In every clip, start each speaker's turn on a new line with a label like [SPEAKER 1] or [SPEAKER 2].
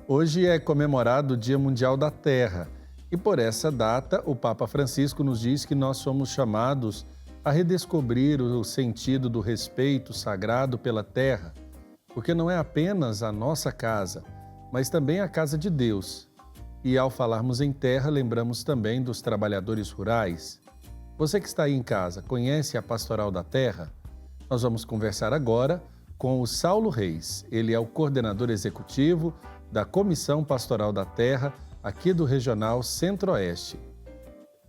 [SPEAKER 1] Hoje é comemorado o Dia Mundial da Terra e por essa data o Papa Francisco nos diz que nós somos chamados a redescobrir o sentido do respeito sagrado pela terra, porque não é apenas a nossa casa, mas também a casa de Deus. E ao falarmos em terra, lembramos também dos trabalhadores rurais. Você que está aí em casa, conhece a Pastoral da Terra? Nós vamos conversar agora com o Saulo Reis. Ele é o coordenador executivo da Comissão Pastoral da Terra, aqui do Regional Centro-Oeste.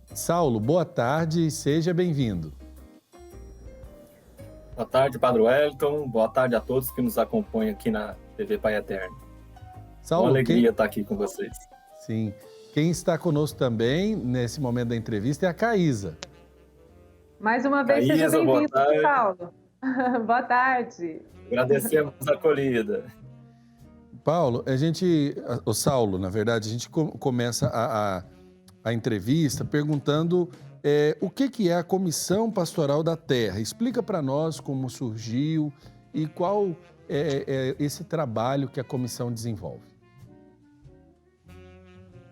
[SPEAKER 1] Saulo, boa tarde e seja bem-vindo.
[SPEAKER 2] Boa tarde, Padre Wellington. Boa tarde a todos que nos acompanham aqui na TV Pai Eterno.
[SPEAKER 1] Saulo,
[SPEAKER 2] uma alegria estar aqui com vocês.
[SPEAKER 1] Sim. Quem está conosco também, nesse momento da entrevista, é a Caísa.
[SPEAKER 3] Mais uma vez,
[SPEAKER 2] Caísa,
[SPEAKER 3] seja bem-vindo,
[SPEAKER 2] Paulo.
[SPEAKER 3] Boa tarde.
[SPEAKER 2] Agradecemos a acolhida.
[SPEAKER 1] Paulo, o Saulo, na verdade, a gente começa a entrevista perguntando o que é a Comissão Pastoral da Terra. Explica para nós como surgiu e qual é esse trabalho que a comissão desenvolve.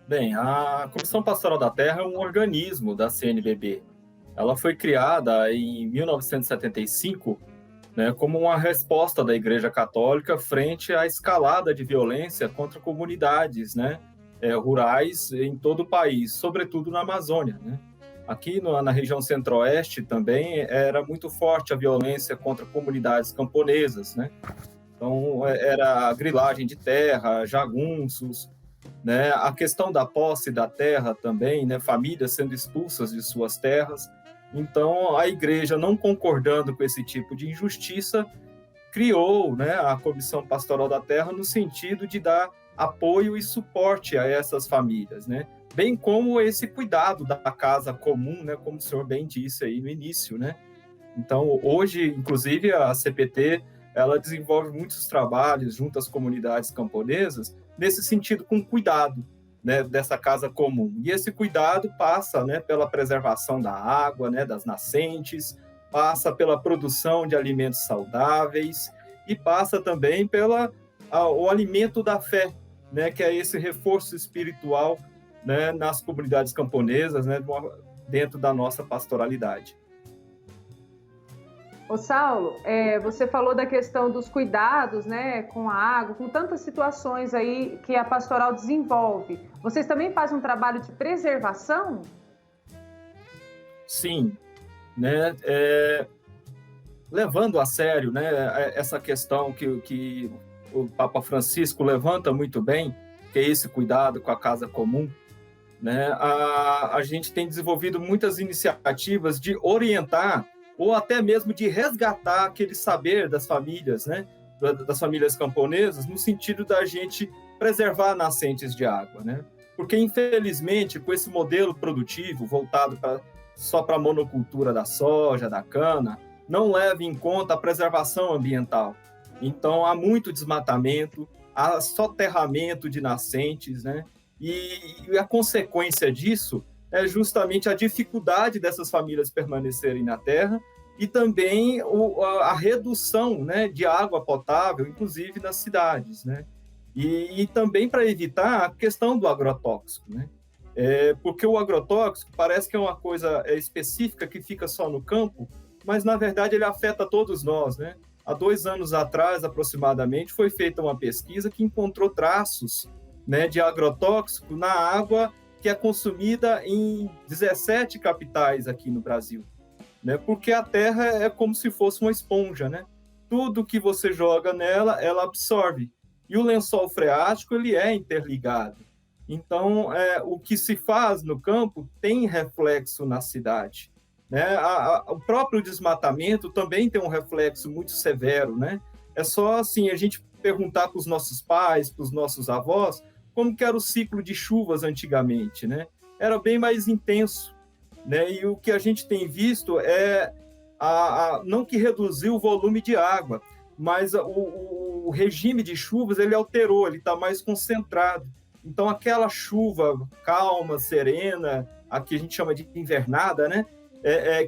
[SPEAKER 2] Bem, a Comissão Pastoral da Terra é um organismo da CNBB. Ela foi criada em 1975, como uma resposta da Igreja Católica frente à escalada de violência contra comunidades rurais em todo o país, sobretudo na Amazônia. Aqui na região Centro-Oeste também era muito forte a violência contra comunidades camponesas. Então, era a grilagem de terra, jagunços, a questão da posse da terra também, famílias sendo expulsas de suas terras. Então, a igreja, não concordando com esse tipo de injustiça, criou a Comissão Pastoral da Terra no sentido de dar apoio e suporte a essas famílias, bem como esse cuidado da casa comum, como o senhor bem disse aí no início. Então, hoje, inclusive, a CPT, ela desenvolve muitos trabalhos junto às comunidades camponesas, nesse sentido, com cuidado, dessa casa comum. E esse cuidado passa pela preservação da água, das nascentes, passa pela produção de alimentos saudáveis e passa também o alimento da fé, que é esse reforço espiritual nas comunidades camponesas, dentro da nossa pastoralidade.
[SPEAKER 3] Ô Saulo, você falou da questão dos cuidados, com a água, com tantas situações aí que a pastoral desenvolve. Vocês também fazem um trabalho de preservação?
[SPEAKER 2] Sim, levando a sério, essa questão que o Papa Francisco levanta muito bem, que é esse cuidado com a casa comum, a gente tem desenvolvido muitas iniciativas de orientar ou até mesmo de resgatar aquele saber das famílias, das famílias camponesas, no sentido da gente preservar nascentes de água, Porque, infelizmente, com esse modelo produtivo voltado só para a monocultura da soja, da cana, não leva em conta a preservação ambiental. Então, há muito desmatamento, há soterramento de nascentes, E a consequência disso é justamente a dificuldade dessas famílias permanecerem na terra e também a redução de água potável, inclusive nas cidades. E também para evitar a questão do agrotóxico. Porque o agrotóxico parece que é uma coisa específica que fica só no campo, mas, na verdade, ele afeta todos nós. Há 2 anos atrás, aproximadamente, foi feita uma pesquisa que encontrou traços de agrotóxico na água que é consumida em 17 capitais aqui no Brasil. Porque a terra é como se fosse uma esponja. Tudo que você joga nela, ela absorve. E o lençol freático, ele é interligado. Então, o que se faz no campo tem reflexo na cidade. O próprio desmatamento também tem um reflexo muito severo. É só assim, a gente perguntar para os nossos pais, para os nossos avós, como que era o ciclo de chuvas antigamente, Era bem mais intenso, E o que a gente tem visto é não que reduziu o volume de água, mas o regime de chuvas ele alterou, ele está mais concentrado. Então aquela chuva calma, serena, a que a gente chama de invernada,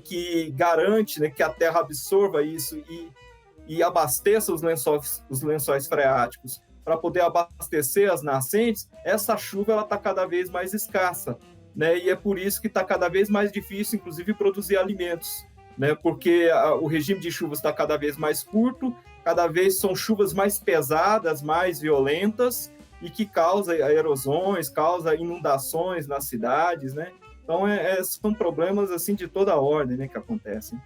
[SPEAKER 2] que garante que a terra absorva isso e abasteça os lençóis freáticos para poder abastecer as nascentes, essa chuva está cada vez mais escassa, né? E é por isso que está cada vez mais difícil, inclusive, produzir alimentos, né? Porque o regime de chuvas está cada vez mais curto, cada vez são chuvas mais pesadas, mais violentas, e que causa erosões, causa inundações nas cidades, né? Então, são problemas assim de toda a ordem, né, que acontecem.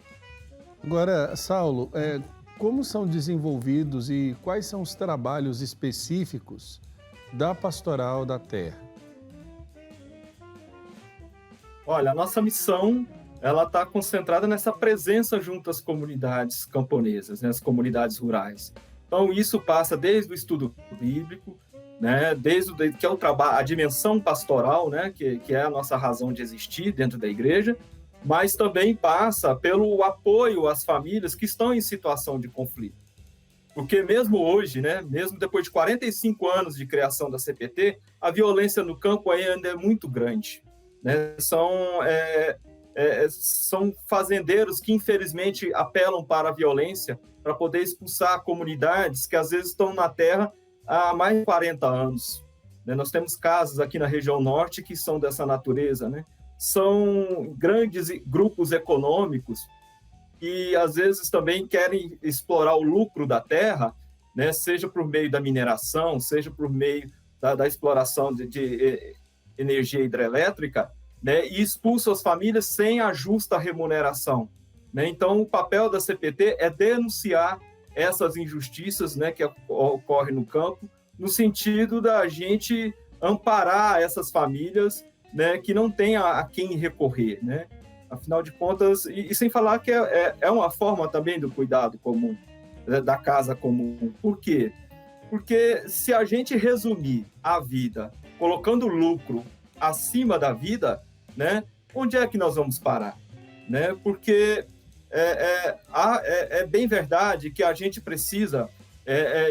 [SPEAKER 1] Agora, Saulo, como são desenvolvidos e quais são os trabalhos específicos da Pastoral da Terra?
[SPEAKER 2] Olha, a nossa missão, ela está concentrada nessa presença junto às comunidades camponesas, né, as comunidades rurais. Então, isso passa desde o estudo bíblico, né, desde que é o trabalho, a dimensão pastoral, né, que é a nossa razão de existir dentro da igreja, mas também passa pelo apoio às famílias que estão em situação de conflito. Porque mesmo hoje, né, mesmo depois de 45 anos de criação da CPT, a violência no campo ainda é muito grande, né? São fazendeiros que, infelizmente, apelam para a violência para poder expulsar comunidades que, às vezes, estão na terra há mais de 40 anos. Né? Nós temos casos aqui na região norte que são dessa natureza, né? São grandes grupos econômicos que, às vezes, também querem explorar o lucro da terra, né? Seja por meio da mineração, seja por meio da exploração de energia hidrelétrica, né? E expulsam as famílias sem a justa remuneração. Né? Então, o papel da CPT é denunciar essas injustiças, né, que ocorrem no campo, no sentido da gente amparar essas famílias, né, que não têm a quem recorrer, né? Afinal de contas, e sem falar que é uma forma também do cuidado comum, né, da casa comum. Por quê? Porque se a gente resumir a vida colocando lucro acima da vida, né, onde é que nós vamos parar? Né? Porque é bem verdade que a gente precisa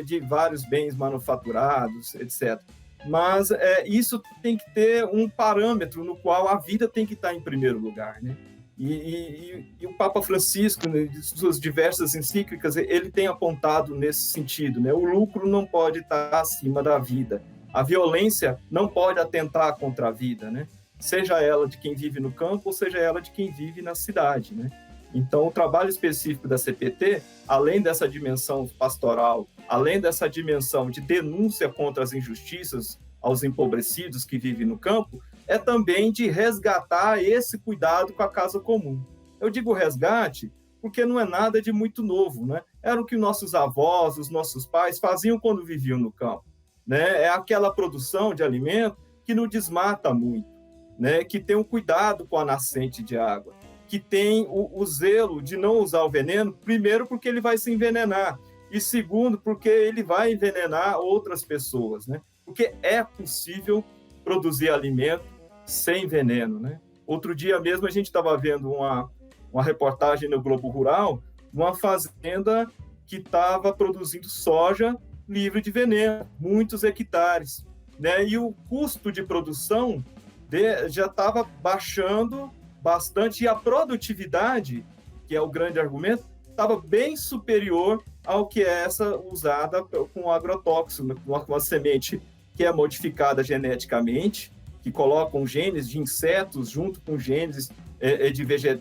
[SPEAKER 2] de vários bens manufaturados, etc. Mas isso tem que ter um parâmetro no qual a vida tem que estar em primeiro lugar, né? E o Papa Francisco, né, em suas diversas encíclicas, ele tem apontado nesse sentido, né? O lucro não pode estar acima da vida. A violência não pode atentar contra a vida, né? Seja ela de quem vive no campo ou seja ela de quem vive na cidade, né? Então, o trabalho específico da CPT, além dessa dimensão pastoral, além dessa dimensão de denúncia contra as injustiças aos empobrecidos que vivem no campo, é também de resgatar esse cuidado com a casa comum. Eu digo resgate porque não é nada de muito novo, né? Era o que nossos avós, os nossos pais faziam quando viviam no campo, né? É aquela produção de alimento que não desmata muito, né? Que tem um cuidado com a nascente de água, que tem o zelo de não usar o veneno, primeiro porque ele vai se envenenar, e segundo porque ele vai envenenar outras pessoas, né? Porque é possível produzir alimento sem veneno, né? Outro dia mesmo a gente estava vendo uma reportagem no Globo Rural, uma fazenda que estava produzindo soja livre de veneno, muitos hectares, né? E o custo de produção já estava baixando bastante, e a produtividade, que é o grande argumento, estava bem superior ao que é essa usada com agrotóxico, com uma semente que é modificada geneticamente, que colocam genes de insetos junto com genes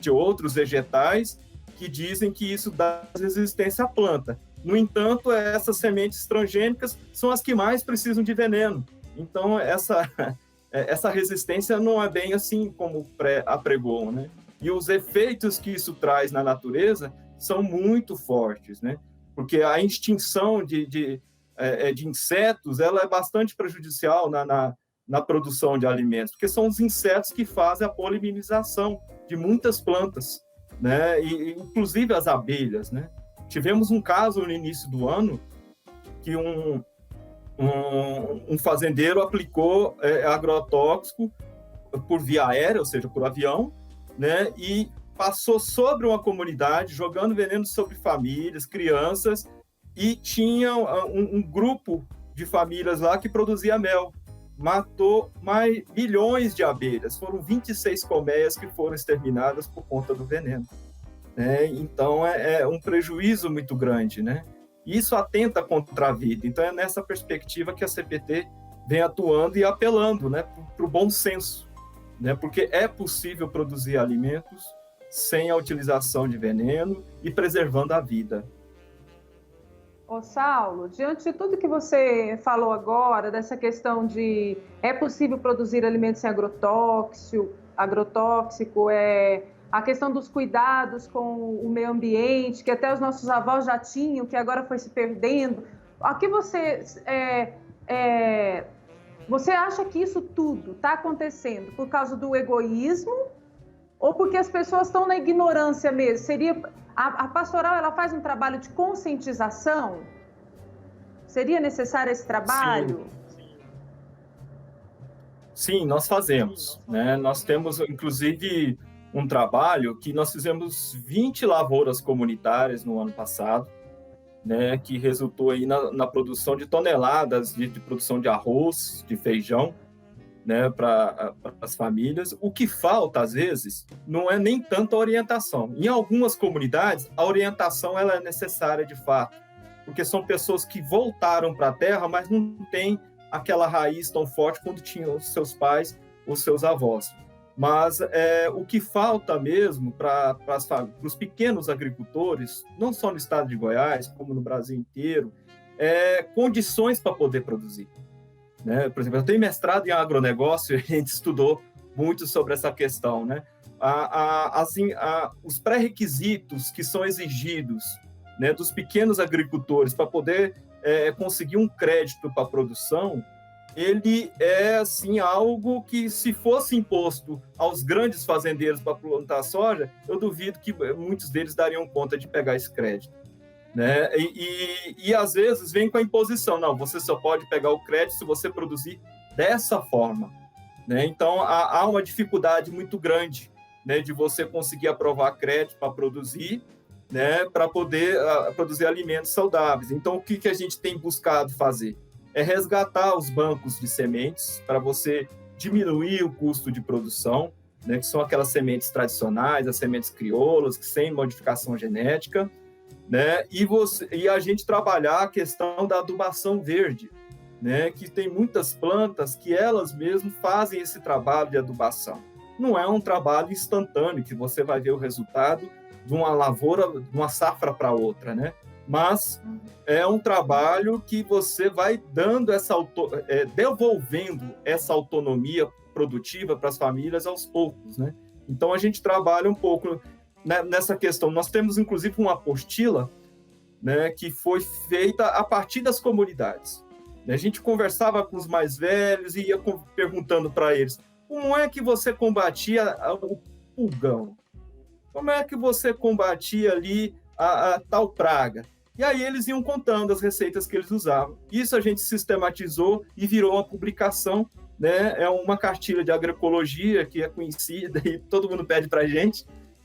[SPEAKER 2] de outros vegetais, que dizem que isso dá resistência à planta. No entanto, essas sementes transgênicas são as que mais precisam de veneno. Então, essa resistência não é bem assim como apregoam, né? E os efeitos que isso traz na natureza são muito fortes, né? Porque a extinção de insetos, ela é bastante prejudicial na produção de alimentos, porque são os insetos que fazem a polinização de muitas plantas, né? E inclusive as abelhas, né? Tivemos um caso no início do ano que um fazendeiro aplicou agrotóxico por via aérea, ou seja, por avião, né? E passou sobre uma comunidade, jogando veneno sobre famílias, crianças, e tinha um grupo de famílias lá que produzia mel. Matou mais milhões de abelhas. Foram 26 colmeias que foram exterminadas por conta do veneno. Então, é um prejuízo muito grande, né? E isso atenta contra a vida. Então, é nessa perspectiva que a CPT vem atuando e apelando, né, para o bom senso, né, porque é possível produzir alimentos sem a utilização de veneno e preservando a vida.
[SPEAKER 3] Ô Saulo, diante de tudo que você falou agora, dessa questão de é possível produzir alimentos sem agrotóxico, a questão dos cuidados com o meio ambiente, que até os nossos avós já tinham, que agora foi se perdendo. Aqui você acha que isso tudo está acontecendo por causa do egoísmo ou porque as pessoas estão na ignorância mesmo? A pastoral, ela faz um trabalho de conscientização? Seria necessário esse trabalho?
[SPEAKER 2] Sim, nós fazemos, né? Nós temos, inclusive, um trabalho que nós fizemos 20 lavouras comunitárias no ano passado, né? Que resultou aí na produção de toneladas de produção de arroz, de feijão, né, para as famílias. O que falta, às vezes, não é nem tanto a orientação. Em algumas comunidades, a orientação ela é necessária de fato, porque são pessoas que voltaram para a terra, mas não têm aquela raiz tão forte quando tinham os seus pais, os seus avós. Mas o que falta mesmo para os pequenos agricultores, não só no estado de Goiás, como no Brasil inteiro, é condições para poder produzir. Né? Por exemplo, eu tenho mestrado em agronegócio e a gente estudou muito sobre essa questão. Né? Os pré-requisitos que são exigidos, né, dos pequenos agricultores para poder conseguir um crédito para a produção, ele é assim, algo que, se fosse imposto aos grandes fazendeiros para plantar soja, eu duvido que muitos deles dariam conta de pegar esse crédito. Né? E às vezes vem com a imposição, não, você só pode pegar o crédito se você produzir dessa forma. Né? Então, há uma dificuldade muito grande, né, de você conseguir aprovar crédito para produzir, né, para poder produzir alimentos saudáveis. Então, o que a gente tem buscado fazer? É resgatar os bancos de sementes para você diminuir o custo de produção, né, que são aquelas sementes tradicionais, as sementes crioulas, que sem modificação genética, né, e a gente trabalhar a questão da adubação verde, né, que tem muitas plantas que elas mesmas fazem esse trabalho de adubação. Não é um trabalho instantâneo, que você vai ver o resultado de uma lavoura, de uma safra para outra, né? Mas é um trabalho que você vai dando devolvendo essa autonomia produtiva para as famílias aos poucos, né? Então, a gente trabalha um pouco nessa questão. Nós temos, inclusive, uma apostila, né, que foi feita a partir das comunidades. A gente conversava com os mais velhos e ia perguntando para eles, como é que você combatia o pulgão? Como é que você combatia ali a tal praga? E aí eles iam contando as receitas que eles usavam. Isso a gente sistematizou e virou uma publicação, né? É uma cartilha de agroecologia que é conhecida e todo mundo pede para a gente,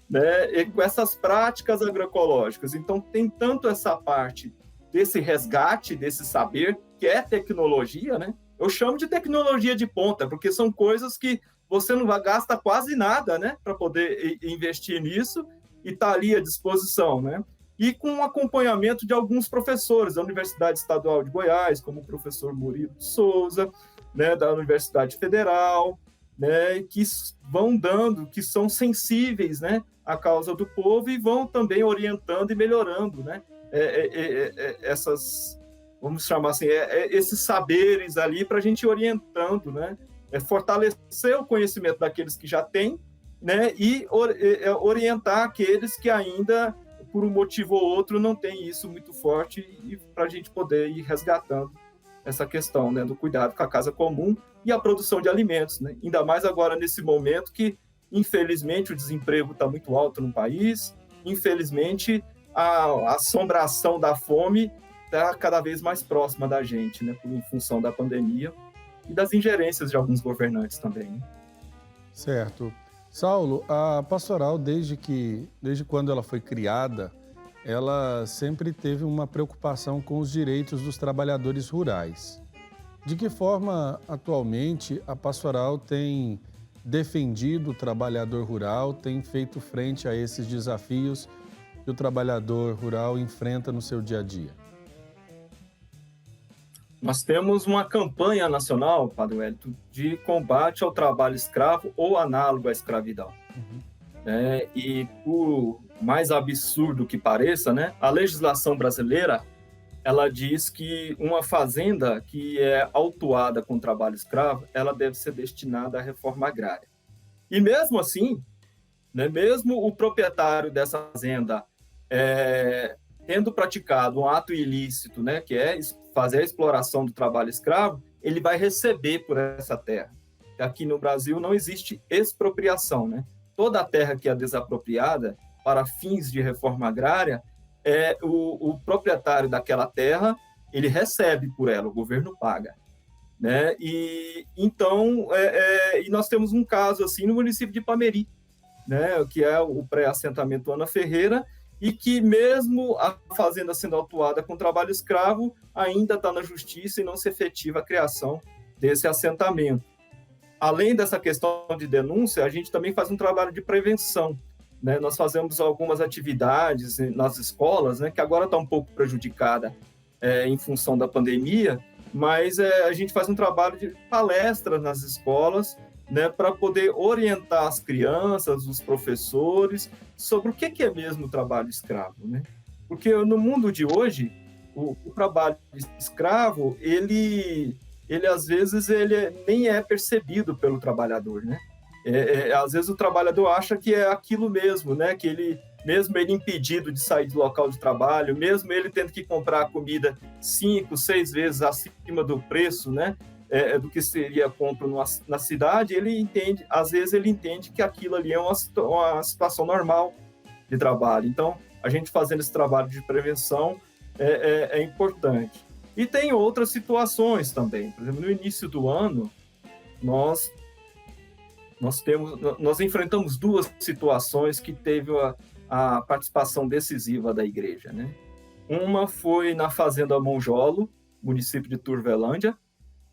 [SPEAKER 2] né? E com essas práticas agroecológicas. Então, tem tanto essa parte desse resgate, desse saber, que é tecnologia, né? Eu chamo de tecnologia de ponta, porque são coisas que você não gasta quase nada, né, para poder investir nisso, e está ali à disposição, né? E com o acompanhamento de alguns professores da Universidade Estadual de Goiás, como o professor Murilo de Souza, né, da Universidade Federal, né, que vão dando, que são sensíveis, né, à causa do povo e vão também orientando e melhorando, né, essas, vamos chamar assim, esses saberes ali para a gente ir orientando, né, fortalecer o conhecimento daqueles que já têm, né, e orientar aqueles que ainda, por um motivo ou outro, não têm isso muito forte, e para a gente poder ir resgatando essa questão, né, do cuidado com a casa comum e a produção de alimentos, né? Ainda mais agora nesse momento que, infelizmente, o desemprego está muito alto no país, infelizmente, a assombração da fome está cada vez mais próxima da gente, né, em função da pandemia e das ingerências de alguns governantes também. Né?
[SPEAKER 1] Certo. Saulo, a pastoral, desde quando ela foi criada, ela sempre teve uma preocupação com os direitos dos trabalhadores rurais. De que forma, atualmente, a pastoral tem defendido o trabalhador rural, tem feito frente a esses desafios que o trabalhador rural enfrenta no seu dia a dia?
[SPEAKER 2] Nós temos uma campanha nacional, Padre Wellington, de combate ao trabalho escravo ou análogo à escravidão. E por mais absurdo que pareça, né, a legislação brasileira, ela diz que uma fazenda que é autuada com trabalho escravo, ela deve ser destinada à reforma agrária. E mesmo assim, né, mesmo o proprietário dessa fazenda tendo praticado um ato ilícito, né, que é fazer a exploração do trabalho escravo, ele vai receber por essa terra. Aqui no Brasil não existe expropriação, né? Toda a terra que é desapropriada para fins de reforma agrária, o proprietário daquela terra, ele recebe por ela, o governo paga. Né? E então, e nós temos um caso assim no município de Ipameri, né? Que é o pré-assentamento Ana Ferreira, e que mesmo a fazenda sendo autuada com trabalho escravo, ainda está na justiça e não se efetiva a criação desse assentamento. Além dessa questão de denúncia, a gente também faz um trabalho de prevenção, né? Nós fazemos algumas atividades nas escolas, né, que agora está um pouco prejudicada em função da pandemia, mas a gente faz um trabalho de palestras nas escolas, né, para poder orientar as crianças, os professores, sobre o que é mesmo o trabalho escravo. Né? Porque no mundo de hoje, o trabalho escravo, ele às vezes nem é percebido pelo trabalhador. Né? Às vezes o trabalhador acha que é aquilo mesmo, né? Que ele, mesmo ele impedido de sair do local de trabalho, mesmo ele tendo que comprar a comida 5, 6 vezes acima do preço, né? Do que seria compro na cidade, ele entende, às vezes ele entende que aquilo ali é uma situação normal de trabalho. Então, a gente fazendo esse trabalho de prevenção é importante. E tem outras situações também. Por exemplo, no início do ano, nós enfrentamos 2 situações que teve a participação decisiva da igreja. Né? Uma foi na Fazenda Monjolo, município de Turvelândia.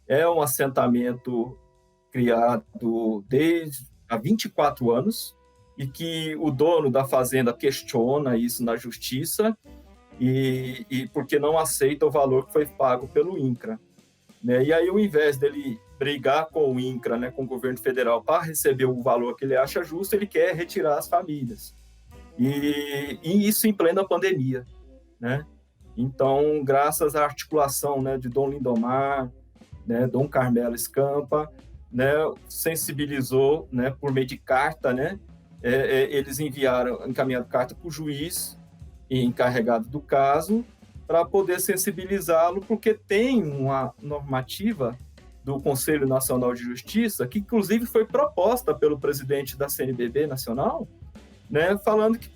[SPEAKER 2] É um assentamento criado há 24 anos e que o dono da fazenda questiona isso na justiça e porque não aceita o valor que foi pago pelo INCRA. Né? E aí, ao invés dele brigar com o INCRA, né, com o governo federal, para receber o valor que ele acha justo, ele quer retirar as famílias. E isso em plena pandemia. Né? Então, graças à articulação, né, de Dom Lindomar, né, Dom Carmelo Escampa, né, sensibilizou, né, por meio de carta, né, eles encaminharam carta para o juiz encarregado do caso para poder sensibilizá-lo, porque tem uma normativa do Conselho Nacional de Justiça que, inclusive, foi proposta pelo presidente da CNBB nacional, né, falando que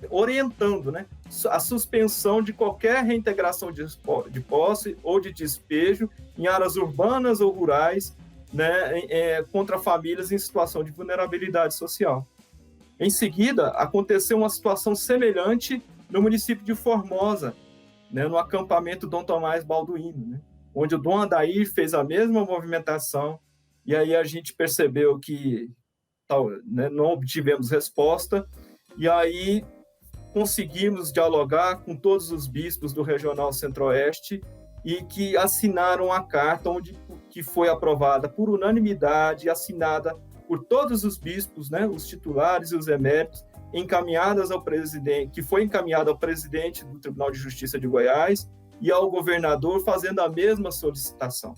[SPEAKER 2] orientando, né, a suspensão de qualquer reintegração de posse ou de despejo em áreas urbanas ou rurais, né, contra famílias em situação de vulnerabilidade social. Em seguida, aconteceu uma situação semelhante no município de Formosa, né, no acampamento Dom Tomás Balduino, né, onde o Dom Adair fez a mesma movimentação, e aí a gente percebeu que né, não obtivemos resposta, e aí conseguimos dialogar com todos os bispos do Regional Centro-Oeste e que assinaram a carta que foi aprovada por unanimidade, assinada por todos os bispos, né, os titulares e os eméritos, encaminhadas ao presidente, que foi encaminhada ao presidente do Tribunal de Justiça de Goiás e ao governador, fazendo a mesma solicitação.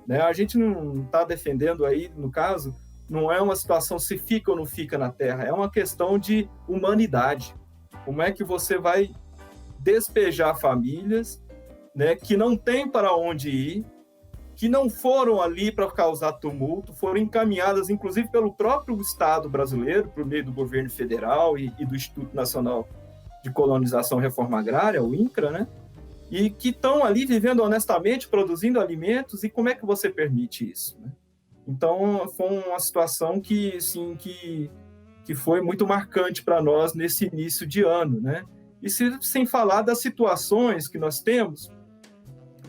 [SPEAKER 2] Né? A gente não está defendendo aí, no caso, não é uma situação se fica ou não fica na terra, é uma questão de humanidade. Como é que você vai despejar famílias, né, que não têm para onde ir, que não foram ali para causar tumulto, foram encaminhadas, inclusive, pelo próprio Estado brasileiro, por meio do governo federal e do Instituto Nacional de Colonização e Reforma Agrária, o INCRA, né? E que estão ali vivendo honestamente, produzindo alimentos, e como é que você permite isso? Né? Então, foi uma situação que foi muito marcante para nós nesse início de ano, né? E sem falar das situações que nós temos,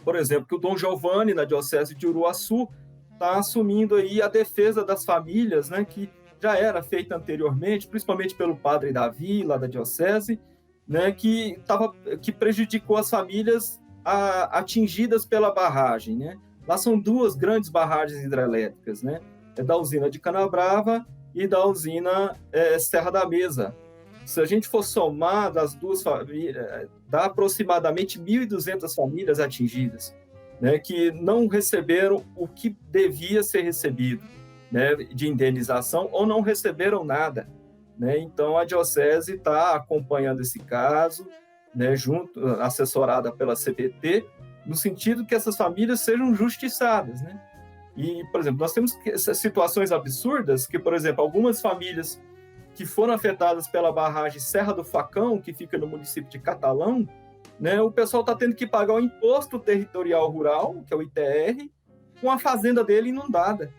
[SPEAKER 2] por exemplo, que o Dom Giovanni, na Diocese de Uruaçu, está assumindo aí a defesa das famílias, né, que já era feita anteriormente, principalmente pelo padre Davi, lá da Diocese, né, que prejudicou as famílias atingidas pela barragem, né? Lá são 2 grandes barragens hidrelétricas, né? É da usina de Canabrava e da usina Serra da Mesa. Se a gente for somar das 2 famílias, dá aproximadamente 1.200 famílias atingidas, né? Que não receberam o que devia ser recebido, né? De indenização, ou não receberam nada, né? Então, a Diocese está acompanhando esse caso, né? Assessorada pela CPT, no sentido que essas famílias sejam justiçadas, né? E, por exemplo, nós temos situações absurdas que, por exemplo, algumas famílias que foram afetadas pela barragem Serra do Facão, que fica no município de Catalão, né? O pessoal está tendo que pagar o Imposto Territorial Rural, que é o ITR, com a fazenda dele inundada,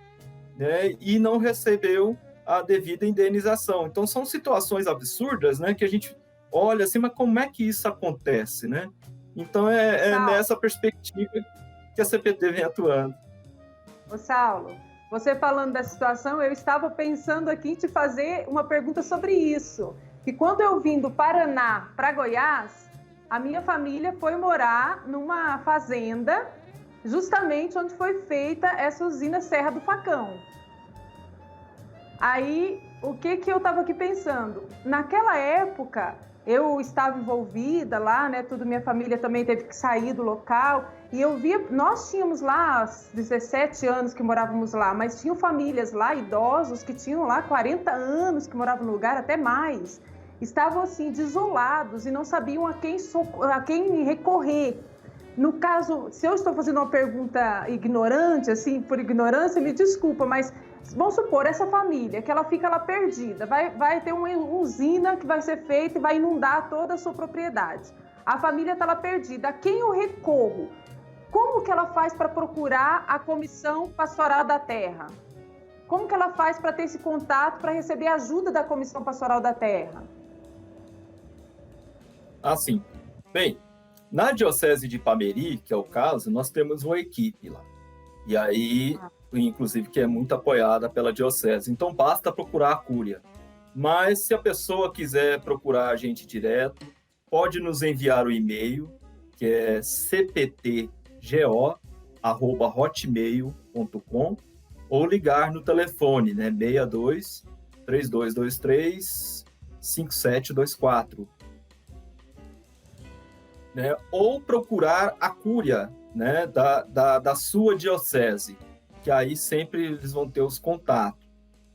[SPEAKER 2] né? E não recebeu a devida indenização. Então, são situações absurdas, né? Que a gente olha assim, mas como é que isso acontece, né? Então, é nessa perspectiva que a CPT vem atuando.
[SPEAKER 3] Ô, Saulo, você falando da situação, eu estava pensando aqui em te fazer uma pergunta sobre isso. Que quando eu vim do Paraná para Goiás, a minha família foi morar numa fazenda, justamente onde foi feita essa usina Serra do Facão. Aí, o que eu estava aqui pensando? Naquela época, eu estava envolvida lá, né? Minha família também teve que sair do local. E eu via, nós tínhamos lá 17 anos que morávamos lá, mas tinham famílias lá, idosos, que tinham lá 40 anos que moravam no lugar, até mais. Estavam assim, desolados e não sabiam a quem recorrer. No caso, se eu estou fazendo uma pergunta ignorante, assim, por ignorância, me desculpa, mas vamos supor, essa família, que ela fica lá perdida, vai ter uma usina que vai ser feita e vai inundar toda a sua propriedade. A família está lá perdida. A quem eu recorro? Como que ela faz para procurar a Comissão Pastoral da Terra? Como que ela faz para ter esse contato, para receber ajuda da Comissão Pastoral da Terra?
[SPEAKER 2] Assim, bem, na Diocese de Ipameri, que é o caso, nós temos uma equipe lá. E aí, inclusive, que é muito apoiada pela Diocese. Então, basta procurar a Cúria. Mas, se a pessoa quiser procurar a gente direto, pode nos enviar o e-mail, que é cptgo@hotmail.com, ou ligar no telefone, né, 62 3223 5724. Né, ou procurar a Cúria, né, da sua diocese, que aí sempre eles vão ter os contatos.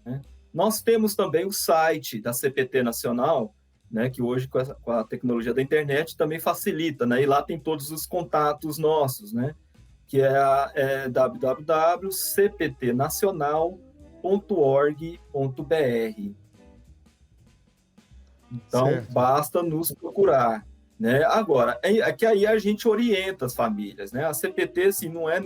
[SPEAKER 2] Né? Nós temos também o site da CPT Nacional, né, que hoje, com a tecnologia da internet, também facilita, né, e lá tem todos os contatos nossos, né, que é www.cptnacional.org.br. Então, certo, basta nos procurar. Né? Agora, é que aí a gente orienta as famílias, né? A CPT assim, não é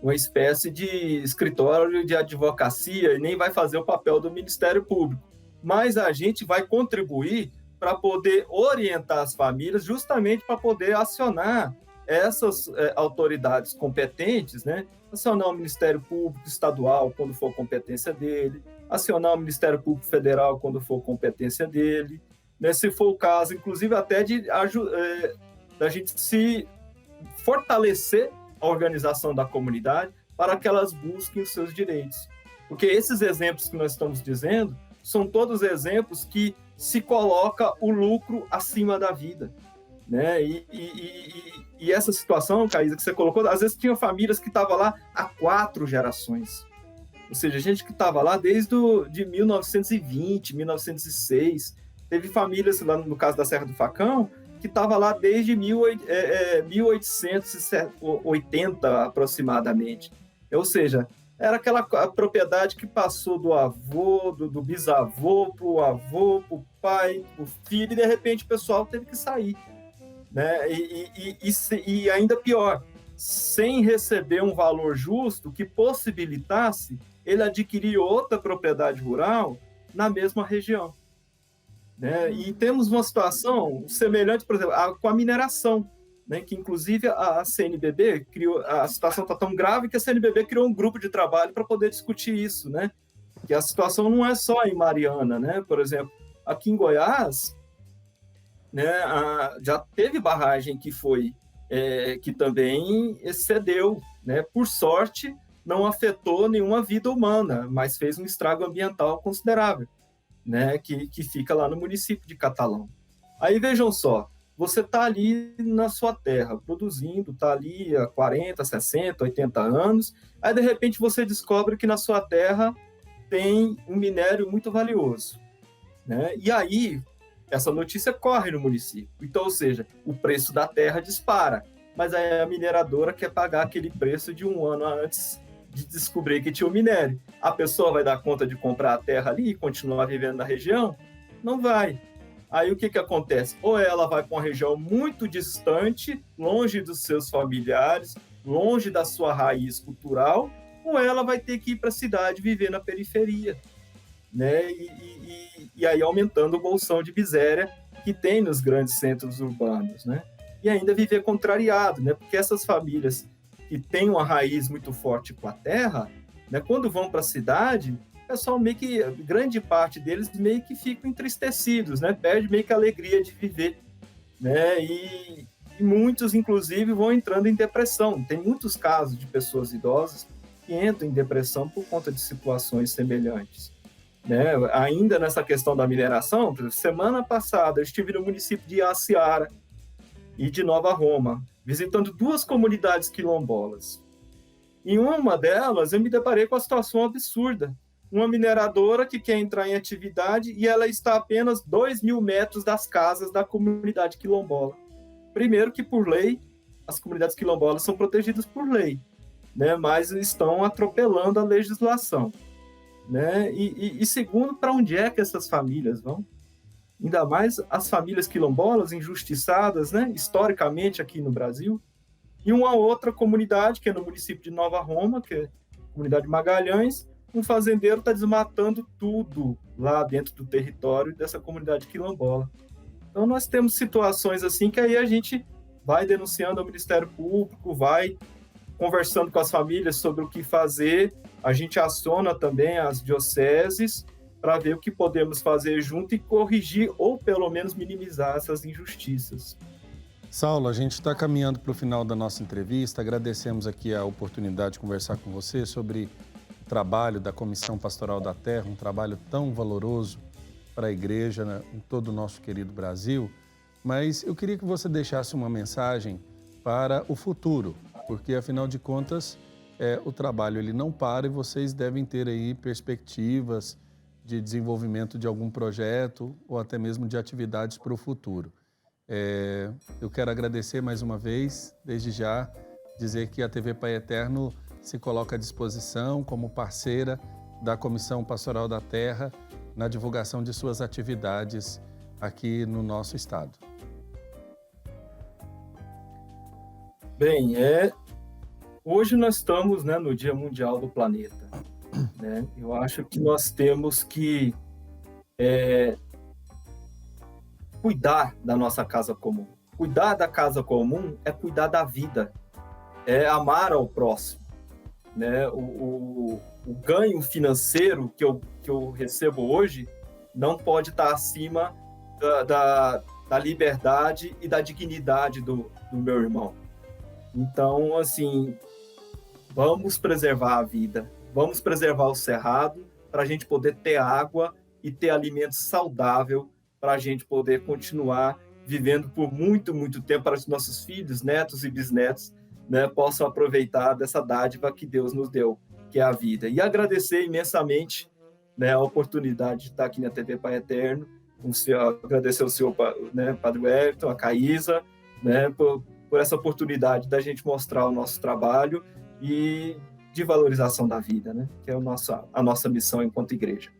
[SPEAKER 2] uma espécie de escritório de advocacia e nem vai fazer o papel do Ministério Público, mas a gente vai contribuir para poder orientar as famílias, justamente para poder acionar essas autoridades competentes, né? Acionar o Ministério Público Estadual quando for competência dele, acionar o Ministério Público Federal quando for competência dele, né, se for o caso, inclusive até da gente se fortalecer a organização da comunidade para que elas busquem os seus direitos. Porque esses exemplos que nós estamos dizendo são todos exemplos que se coloca o lucro acima da vida. Né? E essa situação, Caísa, que você colocou, às vezes tinha famílias que estavam lá há 4 gerações. Ou seja, gente que estava lá desde de 1920, 1906. Teve famílias, lá no caso da Serra do Facão, que estava lá desde 1880 aproximadamente. Ou seja, era aquela propriedade que passou do avô, do bisavô, para o avô, para o pai, para o filho, e de repente o pessoal teve que sair. Né? E ainda pior, sem receber um valor justo que possibilitasse ele adquirir outra propriedade rural na mesma região. Né? E temos uma situação semelhante, por exemplo, com a mineração, né? Que inclusive a CNBB criou, a situação está tão grave que a CNBB criou um grupo de trabalho para poder discutir isso, né? Que a situação não é só em Mariana, né? Por exemplo, aqui em Goiás, né, já teve barragem que foi que também excedeu, né? Por sorte, não afetou nenhuma vida humana, mas fez um estrago ambiental considerável, né? Que fica lá no município de Catalão. Aí vejam só, você está ali na sua terra, produzindo, está ali há 40, 60, 80 anos, aí de repente você descobre que na sua terra tem um minério muito valioso, né? E aí, essa notícia corre no município. Então, ou seja, o preço da terra dispara, mas aí a mineradora quer pagar aquele preço de um ano antes de descobrir que tinha o minério. A pessoa vai dar conta de comprar a terra ali e continuar vivendo na região? Não vai. Aí o que acontece? Ou ela vai para uma região muito distante, longe dos seus familiares, longe da sua raiz cultural, ou ela vai ter que ir para a cidade viver na periferia, né? E aí aumentando o bolsão de miséria que tem nos grandes centros urbanos, né? E ainda viver contrariado, né? Porque essas famílias que têm uma raiz muito forte com a terra, né? Quando vão para a cidade, o pessoal meio que, grande parte deles meio que ficam entristecidos, né? Perde meio que a alegria de viver, né? E muitos, inclusive, vão entrando em depressão. Tem muitos casos de pessoas idosas que entram em depressão por conta de situações semelhantes, né? Ainda nessa questão da mineração, semana passada eu estive no município de Iaciara e de Nova Roma, visitando 2 comunidades quilombolas. Em uma delas, eu me deparei com a situação absurda. Uma mineradora que quer entrar em atividade e ela está a apenas 2.000 metros das casas da comunidade quilombola. Primeiro que, por lei, as comunidades quilombolas são protegidas por lei, né? Mas estão atropelando a legislação, né? E segundo, para onde é que essas famílias vão? Ainda mais as famílias quilombolas injustiçadas, né? Historicamente aqui no Brasil. E uma outra comunidade, que é no município de Nova Roma, que é a comunidade Magalhães, um fazendeiro está desmatando tudo lá dentro do território dessa comunidade quilombola. Então nós temos situações assim que aí a gente vai denunciando ao Ministério Público, vai conversando com as famílias sobre o que fazer, a gente aciona também as dioceses para ver o que podemos fazer junto e corrigir ou pelo menos minimizar essas injustiças.
[SPEAKER 1] Saulo, a gente está caminhando para o final da nossa entrevista. Agradecemos aqui a oportunidade de conversar com você sobre o trabalho da Comissão Pastoral da Terra, um trabalho tão valoroso para a igreja, né, em todo o nosso querido Brasil. Mas eu queria que você deixasse uma mensagem para o futuro, porque afinal de contas o trabalho ele não para e vocês devem ter aí perspectivas de desenvolvimento de algum projeto ou até mesmo de atividades para o futuro. Eu quero agradecer mais uma vez, desde já, dizer que a TV Pai Eterno se coloca à disposição como parceira da Comissão Pastoral da Terra na divulgação de suas atividades aqui no nosso estado.
[SPEAKER 2] Bem, hoje nós estamos, né, no Dia Mundial do Planeta, né? Eu acho que nós temos que cuidar da nossa casa comum. Cuidar da casa comum é cuidar da vida, é amar ao próximo, né? O ganho financeiro que eu recebo hoje não pode estar acima da liberdade e da dignidade do meu irmão. Então, assim, vamos preservar a vida, vamos preservar o cerrado para a gente poder ter água e ter alimento saudável para a gente poder continuar vivendo por muito, muito tempo, para os nossos filhos, netos e bisnetos, né, possam aproveitar dessa dádiva que Deus nos deu, que é a vida. E agradecer imensamente, né, a oportunidade de estar aqui na TV Pai Eterno, agradecer ao senhor, né, Padre Wellington, a Caísa, né, por essa oportunidade da gente mostrar o nosso trabalho e de valorização da vida, né, que é a nossa missão enquanto igreja.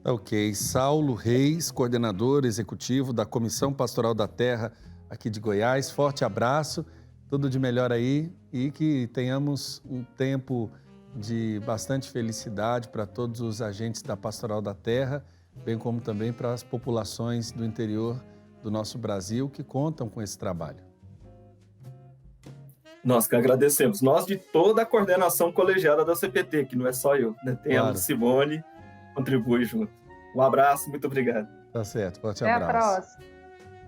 [SPEAKER 1] Ok, Saulo Reis, coordenador executivo da Comissão Pastoral da Terra aqui de Goiás. Forte abraço, tudo de melhor aí e que tenhamos um tempo de bastante felicidade para todos os agentes da Pastoral da Terra, bem como também para as populações do interior do nosso Brasil que contam com esse trabalho.
[SPEAKER 2] Nós que agradecemos, nós de toda a coordenação colegiada da CPT, que não é só eu, né? Tem claro. A Simone, contribui junto. Um abraço, muito obrigado.
[SPEAKER 1] Tá certo, forte abraço.
[SPEAKER 3] Até a próxima.